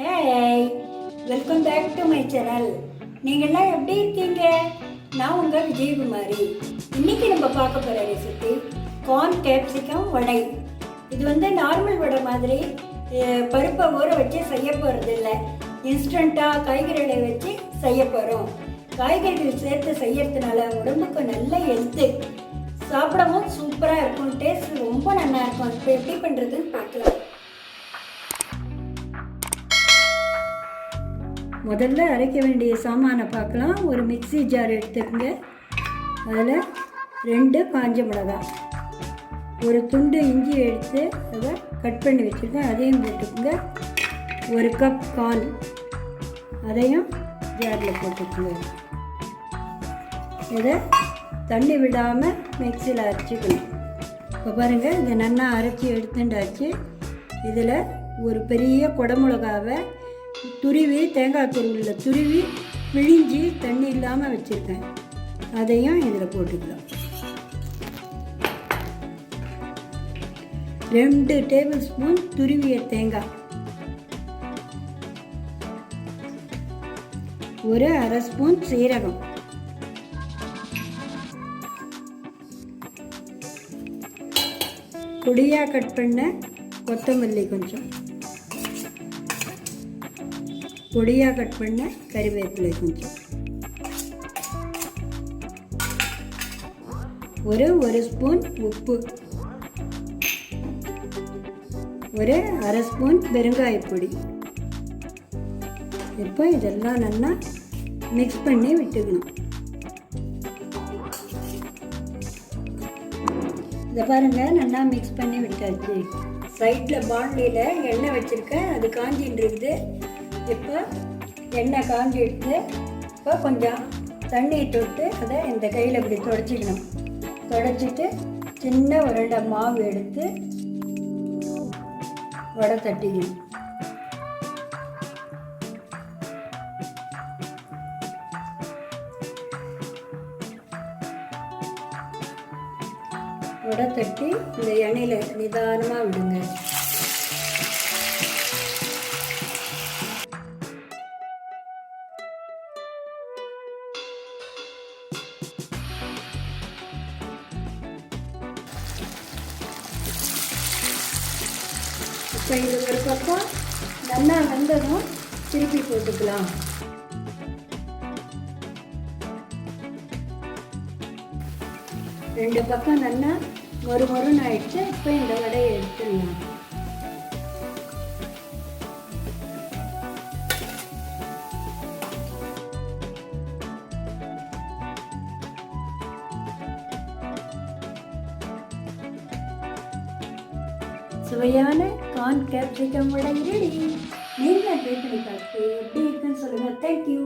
Hey, welcome back to my channel. நீங்கள்லாம் எப்படி இருக்கீங்க? நான் உங்கள் விஜயகுமாரி. இன்னைக்கு நம்ம பார்க்க போகிற ரெசிபி கார்ன் கேப்சிகம் வடை. இது நார்மல் வடை மாதிரி பருப்பை ஊற வச்சு செய்ய போகிறது இல்லை. இன்ஸ்டண்ட்டாக காய்கறிகளை வச்சு செய்ய போகிறோம். காய்கறிகள் சேர்த்து செய்யறதுனால உடம்புக்கு நல்ல ஹெல்த்து, சாப்பிடவும் சூப்பராக இருக்கும், டேஸ்ட் ரொம்ப நல்லா இருக்கும். இப்போ எப்படி பண்ணுறதுன்னு பார்க்கலாம். முதல்ல அரைக்க வேண்டிய சாமானை பார்க்கலாம். ஒரு மிக்ஸி ஜார் எடுத்துக்கோங்க. அதில் 2 காஞ்ச மிளகாய், ஒரு துண்டு இஞ்சி எடுத்து அதை கட் பண்ணி வச்சுருக்கேன், அதையும் போட்டுக்கோங்க. 1 கப் கார்ன், அதையும் ஜாரில் போட்டுக்கோங்க. இதை தண்ணி விடாமல் மிக்சியில் அரைச்சிக்கணும். இப்போ பாருங்கள், இதை நல்லா அரைச்சி எடுத்துட்டாச்சு. இதில் ஒரு பெரிய குடமிளகாவை துருவி, தேங்காய் துருவியில் துருவி பிழிஞ்சி தண்ணி இல்லாமல் வச்சுருக்கேன், அதையும் இதில் போட்டுக்கலாம். 2 டேபிள் ஸ்பூன் துருவிய தேங்காய், ஒரு 1/2 ஸ்பூன் சீரகம், பொடியாக கட் பண்ண கொத்தமல்லி கொஞ்சம், பொடியாக கட் பண்ண கறிவேப்பிலை கொஞ்சம், ஒரு ஸ்பூன் உப்பு, ஒரு 1/2 ஸ்பூன் பெருங்காயப்பொடி. இப்போ இதெல்லாம் நல்லா மிக்ஸ் பண்ணி விட்டுக்கணும். இதை பாருங்கள், நல்லா மிக்ஸ் பண்ணி விட்டாச்சு. சைடில் பாண்டியில் எண்ணெய் வச்சுருக்கேன், அது காஞ்சின்னு இருக்குது. இப்போ எண்ணெய் காஞ்சி எடுத்து இப்போ கொஞ்சம் தண்ணி தொட்டு அதை இந்த கையில் இப்படி துடைச்சிக்கணும். துடைச்சிட்டு சின்ன உருண்டை மாவு எடுத்து வடை தட்டிக்கணும். வடை தட்டி இந்த எண்ணெயில் நிதானமாக விடுங்க. இப்போ இது ஒரு பக்கம் நல்லா வெந்ததும் திருப்பி போட்டுக்கலாம். ரெண்டு பக்கம் நல்லா மொறுமொறுன்னு ஆயிடுச்சு. இப்போ இந்த வடையை எடுத்துடலாம். சுவையான கார்ன் கேப்சிகம் வடை ரெடி. நீங்களும் ட்ரை பண்ணி பார்த்து எப்படி இருக்குன்னு சொல்லுங்கள். தேங்க்யூ.